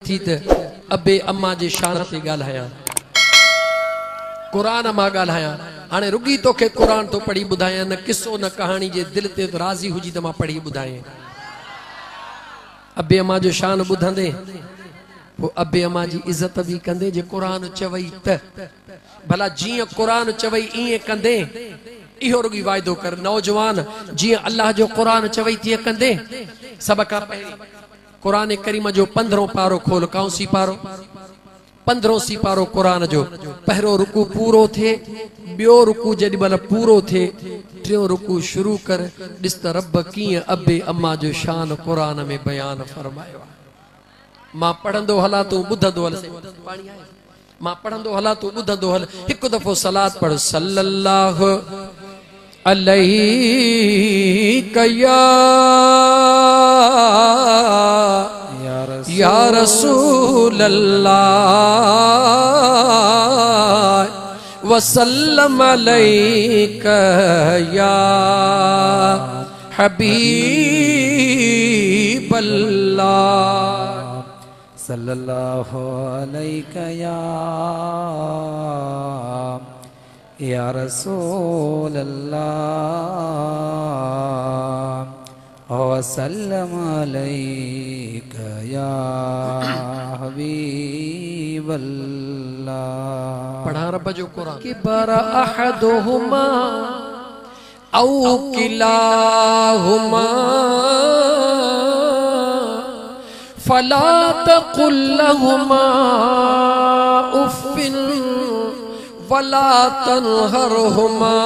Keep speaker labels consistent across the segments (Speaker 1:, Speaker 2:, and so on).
Speaker 1: थी त अबे अम्मा जे शान ते ॻाल्हायां क़ुरान मां ॻाल्हायां हाणे रुगी तोखे क़ुरान तो पढ़ी ॿुधायां न किस्सो न कहाणी जे दिल ते राज़ी हुजी त मां पढ़ी ॿुधायां अबे अम्मा जो शान ॿुधंदे पोइ अबे अम्मा जी इज़त बि कंदे जे क़ुरान चवई त भला जीअं क़ुरान चवई ईअं कंदे इहो रुगी वाइदो कर नौजवान जीअं अल्लाह जो क़ुरान चवई तीअं कंदे सब खां पहिरीं क़ुरान करीम जो 15 पारो खोल कौन सी पारो 15 सी पारो क़ुरान जो पहिरो रुकू पूरो थे बियो रुकू जेॾी महिल पूरो थे टियों रुकू शुरू कर ॾिस त रब कीअं अबे अम्मा जो शान क़ुरान में बयान फरमायो मां पढ़ंदो हला तूं ॿुधंदो हल मां पढ़ंदो हला तूं ॿुधंदो हल हिकु दफ़ो सलात पढ़ सल्लल्लाहु अलैहि या रसूल अल्लाह वसल्लम अलैका या हबीब अल्लाह
Speaker 2: सल्लल्लाहु अलैका या रसूल अल्लाह वसल्लम अलैका या हबीब अल्लाह
Speaker 1: पढ़ा रब जो कुरान कि बरा अहदुहुमा औ किलाहुमा फला तकुल लहुमा उफ़्फ़िन वला तनहरहुमा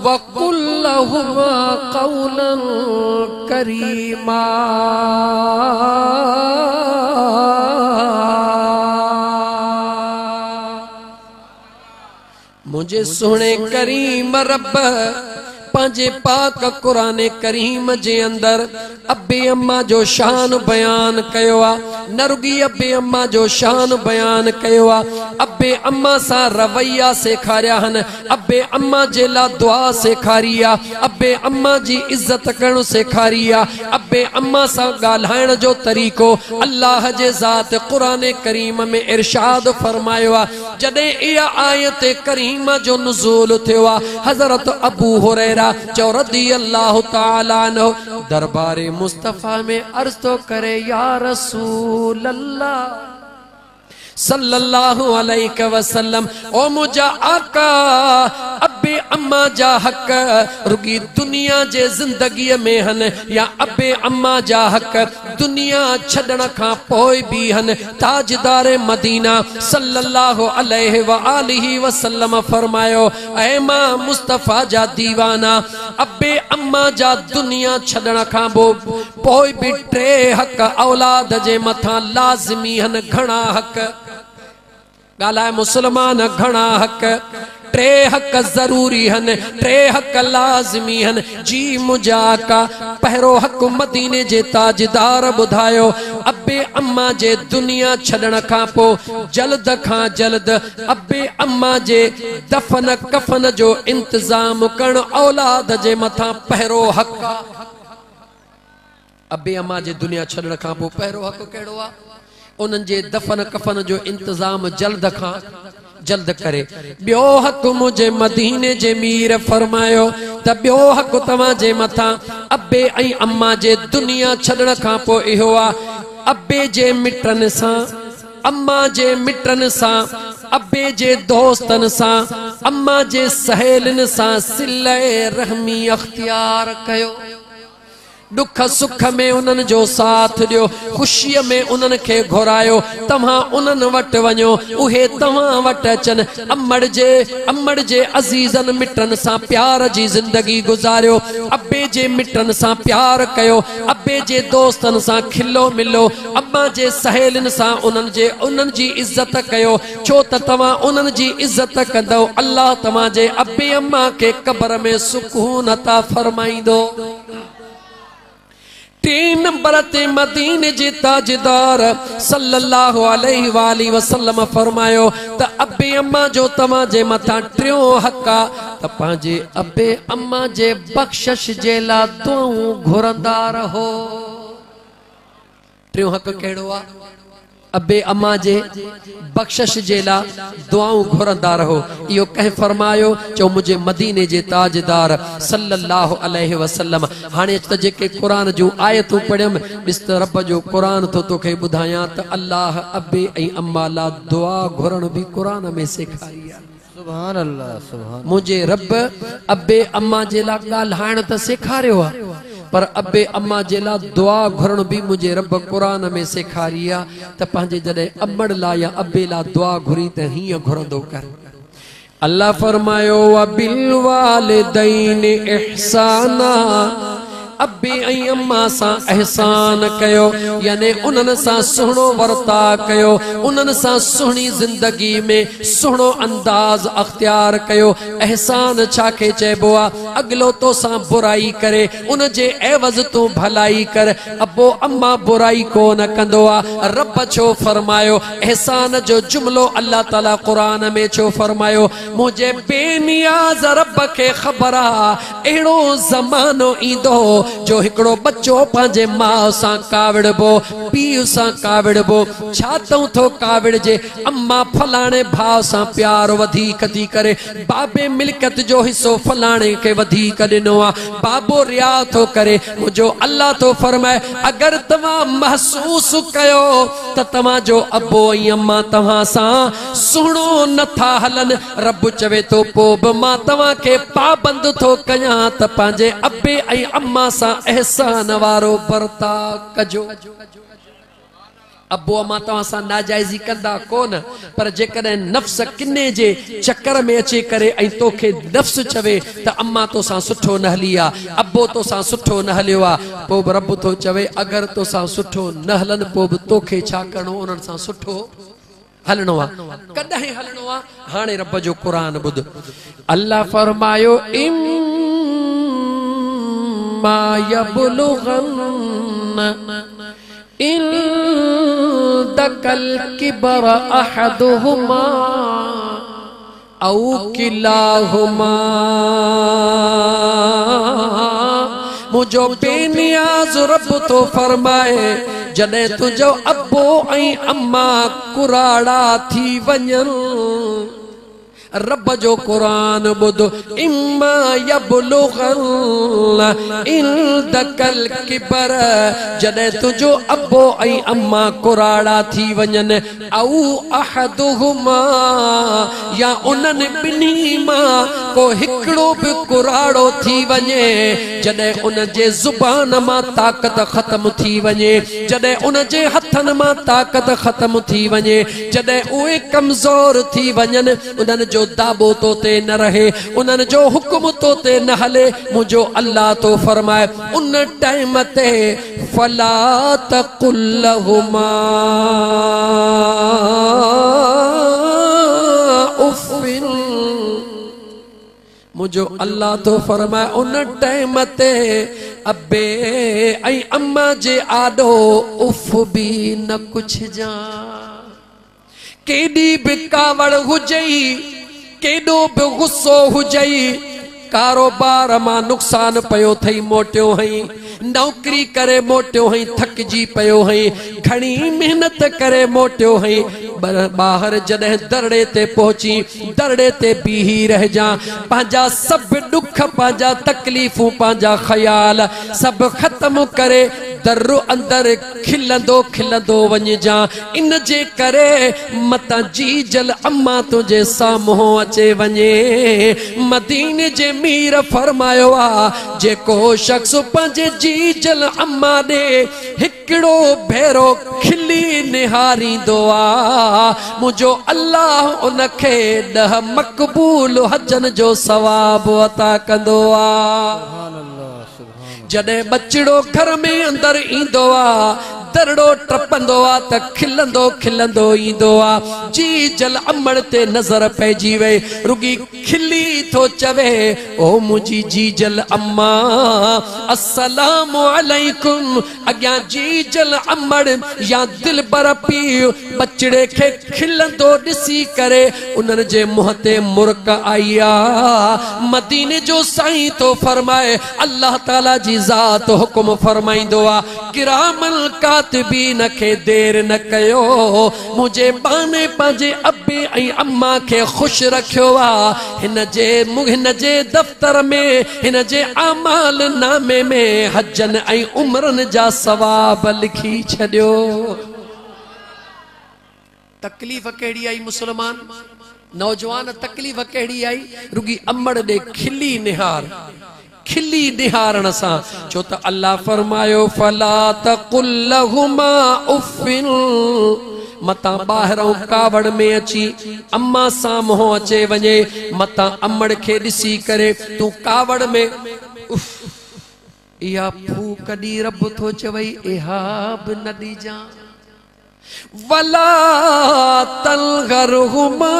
Speaker 1: वक़ुल लहुमा क़ौलन करीमा मुझे सुने करीम रब पांजे पाक कुरान करीम जे अंदर अबे अम्मा जो शान बयान कयो आ न रुगी अबे अम्मा जो शान बयान कयो आ अबे अम्मा सा रवैया सेखारिया हन अबे अम्मा जे ला दुआ सेखारी आ अबे अम्मा जी इज्जत करण सेखारी आ अबे अम्मा सा ॻाल्हाइण जो तरीक़ो अल्लाह जे ज़ात कुरान करीम में इरशाद फरमायो आ जॾहिं इहा आयत करीम जो नुज़ूल थियो आ हज़रत अबू हुरैरा जो रज़ियल्लाहु ताला अन्हु दरबारे मुस्तफा में अर्ज़ तो करे या रसूल अल्लाह सल्लल्लाहु अलैहि वसल्लम ओ मुझा आका अबे अम्मा जा हक रुगी दुनिया जे जिंदगी में हन या अबे अम्मा जा हक दुनिया छड़न का पोइ भी हन ताजदार मदीना सल्लल्लाहु अलैहि व आलिहि वसल्लम फरमायो ऐ मां मुस्तफा जा दीवाना अबे अम्मा जा दुनिया छड़न का पोइ भी 3 हक औलाद जे मथा लाज़मी हन घणा हक गालाए मुसलमान घणा हक 3 हक जरूरी हन 3 हक लाज़मी हन जी मुझा का पहिरो हक मदीने जे ताजदार बुधायो अबे अम्मा जे दुनिया छड़न का पो जल्द खां जल्द अबे अम्मा जे दफन कफन जो इंतजाम करण औलाद जे मथा पहिरो हक अबे अम्मा जे दुनिया छड़न का पो पहिरो हक केड़ो आ उनन जे दफन कफन जो इंतजाम जल्द खां जल्द करे बियो हक मुझे मदीने जे मीर फरमायो त बियो हक तवा जे मथा अबे ऐं अम्मा जे दुनिया छड़न का पो इहो आ अबे जे मिटन सा अम्मा जे मिटन सा अबे जे दोस्तन सा अम्मा जे सहेलन सा सिले रहमी अख्तियार कयो दुख सुख में उनन जो साथ दियो खुशी में उनन के घुरायो तव्हां उनन वट वञो उहे तव्हां वट अचन अम्मड़ जे अजीजन मिटन सा प्यार जी जिंदगी गुजारियो अबे जे मिटन सा प्यार कयो अबे जे दोस्तन सा खिलो मिलो अम्मा जे सहेलन सा उनन जी इज्जत कयो छो त तव्हां उनन जी इज्जत कंदो अल्लाह तव्हां जे अबे अम्मा के कब्र में सुकून अता फरमाइंदो 3 नंबर ते मदीने जे ताजदार सल्लल्लाहु अलैहि वाली वसल्लम फरमायो त अबे अम्मा जो तव्हां जे मथा 3 हक आ त पंहिंजे अबे अम्मा जे बख्शिश जे ला दुआऊं घुरंदा रहो टियों हक़ कहिड़ो आहे अबे अम्मा जे बख्शिश जे लाइ दुआऊं घुरंदा रहो इहो कंहिं फरमायो चओ मुंहिंजे मदीने जे ताजदार सल्लल्लाहु अलैहि वसल्लम हाणे त जेके क़ुरान जूं आयतूं पढ़ियमि ॾिस त रब जो क़ुरान थो तोखे ॿुधायां त अल्लाह अबे ऐं अम्मा लाइ दुआ घुरण बि क़ुरान में सेखारी आहे
Speaker 2: सुभान अल्लाह सुभान
Speaker 1: मुझे रब अबे अम्मा जे लाइ ॻाल्हाइण त सेखारियो आहे पर अबे अम्मा जे लाइ दुआ घुरण बि मुझे रब क़ुरान में सेखारी आहे त पंहिंजे जॾहिं अमड़ लाइ या अबे लाइ दुआ घुरी त हीअं घुरंदो कर अल्लाह फरमायो वबिल वालिदैन इहसाना अबे ऐं अम्मा सां एहसान कयो यानी उन्हनि सां सुहिणो वर्ता कयो उन्हनि सां सुहिणी ज़िंदगी में सुहिणो अंदाज़ अख्तियार कयो एहसान छाखे चइबो आहे अॻिलो तो सां बुराई करे उन जे एवज़ तूं भलाई कर अबो अम्मा बुराई कोन कंदो आहे रब छो फरमायो एहसान जो जुमिलो अल्लाह ताला क़ुरान में छो फरमायो मुझे बेनियाज़ रब खे ख़बर आहे अहिड़ो ज़मानो ईंदो जो हिकड़ो बच्चो पंहिंजे माउ सां काविड़बो पीउ सां काविड़बो छा तऊं थो काविड़जे अम्मा फलाणे भाउ सां प्यार वधीक थी करे बाबे मिल्कियत जो हिस्सो फलाणे खे वधीक ॾिनो आहे बाबो रिया थो करे मुंहिंजो अल्लाह थो फरमाए अगरि तव्हां महसूस कयो त तव्हां जो अबो ऐं अम्मा तव्हां सां सुहिणो नथा हलनि रब चवे थो पोइ बि मां तव्हांखे पाबंद थो कयां त पंहिंजे अबे ऐं अम्मा सां एहसान वारो बर्ता कजो अबो अम्मा तव्हां सां नाजाइज़ी कंदा कोन पर जेकॾहिं नफ़्स किने जे चकर में अचे करे ऐं तोखे नफ़्स चवे त अम्मा तोसां सुठो न हली आहे अबो तोसां सुठो न हलियो आहे पोइ बि रब थो चवे अगरि तोसां सुठो न हलनि पोइ बि तोखे छा करिणो उन्हनि सां सुठो हलणो आहे कॾहिं हलणो आहे हाणे रब जो क़ुरान ॿुध अल्लाह फरमायो मा यबलुगन इंदकल किबर अहदुहुमा औ किलाहुमा मुझो बेनियाज़ रब तो फरमाए जॾहिं तुंहिंजो अबो ऐं अम्मा कुराड़ा थी वञनि रब जो क़ुरान ॿुध इम्मा यबलुगन इंदकल किबर जॾहिं तुंहिंजो अबो ऐं अम्मा कुराड़ा थी वञनि औ अहदुहुमा या उन्हनि ॿिन्ही मां को हिकिड़ो बि कुराड़ो थी वञे जॾहिं उन जे ज़ुबान मां ताक़त ख़त्म थी वञे जॾहिं उन जे हथनि मां ताक़त ख़त्म थी वञे जॾहिं उहे कमज़ोर थी वञनि उन्हनि जो दाबो तो ते न रहे उन्हनि जो हुक्म तो ते न हले मुझो अल्लाह तो फरमाए उन टाइम ते फला तकुल लहुमा उफ़िन मुझो अल्लाह तो फरमाए उन टाइम ते अबे ऐं अम्मा जे आॾो उफ़ बि न कुछ जा केॾी बि कावड़ हुजई केॾो बि गुस्सो हुजई कारोबार मां नुक़सान पयो थई मोटियो हई नौकरी करे मोटियो हई थकजी पयो हई घणी मेहनत करे मोटियो हई ॿाहिर जॾहिं दरड़े ते पहुची दरड़े ते बीही रहिजा पंहिंजा सभु ॾुख पंहिंजा तकलीफ़ूं पंहिंजा ख़याल सभु ख़त्म करे दर्रो अंदर खिलंदो खिलंदो वञिजा इन जे करे मतां जी जल अम्मा तुंहिंजे साम्हूं अचे वञे मदीने जे मीर फरमायो आहे जेको शख़्स पंहिंजे जी जल अम्मा ॾे हिकिड़ो भेरो खिली निहारींदो आहे मुंहिंजो अल्लाह उनखे 10 मक़बूल हजन जो सवाब अता कंदो आहे जॾहिं बचड़ो घर में अंदर ईंदो आहे दरड़ो टपंदो आहे त खिलंदो खिलंदो ईंदो आहे जी जल अमड़ ते नज़र पइजी वई रुगी खिली تو چوے او مجھی جی جل اما السلام علیکم اگیا جی جل امڑ یا دل بر پی بچڑے کے کھلندو ڈسی کرے انہن جے محتے مرک آیا مدینے جو سائیں تو فرمائے اللہ تعالیٰ جی ذات حکم فرمائیں دعا کرام الکاتبین کے دیر نہ کہو مجھے بانے پاجے ابے ای اما کے خوش رکھوا ہن جے دفتر میں ہن جے اعمال نامے میں حجن ای عمرن جا ثواب لکھی چھڑیو تکلیف کیڑی آئی مسلمان نوجوان تکلیف کیڑی آئی رگی امڑ دے کھلی نہارن سا چوتا اللہ فرمایو فلا تقل لہما افن متا باہروں کاوڑ میں اچھی اما سامہوں اچے ونجے متا امڑ کے ڈسی کرے تو کاوڑ میں یا پھوک دی رب تو چوئی احاب ندی جان ولا تلغرہما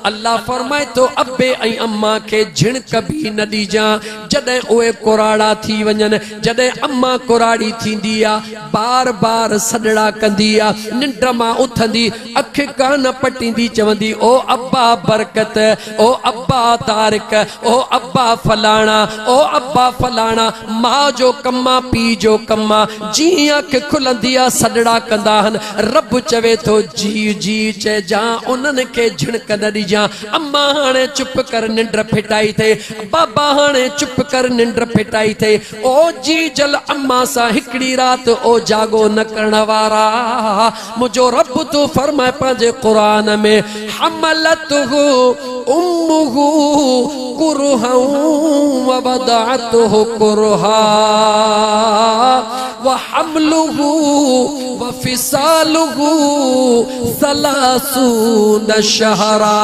Speaker 1: اللہ فرمائے تو ابے ای اما کے جھن کبھی نہ دی جا جدے اوے کوراڑا تھی ونجن جدے اما کوراڑی تھی دیا بار بار سڑڑا کندیا ننڈرما اتھندی اکھ کان پٹی دی چوندی او ابا برکت او ابا تارک او ابا فلانا او ابا فلانا ماں جو کما پی جو کما جی اکھ کھلندیا سڑڑا کنداہن رب چوے تو جی جی چے جا انن کے جھن کن دی جا اما ہانے چپ کر ننڈر پھٹائی تھے بابا ہانے چپ کر ننڈر پھٹائی تھے او جی جل اما سا ہکڑی رات او جاگو نکرن وارا مجھو رب تو فرمائے پانجے قرآن میں حملتہو امہو کرہا وبدعتہو کرہا وحملہو وفصالہو 30 شہرا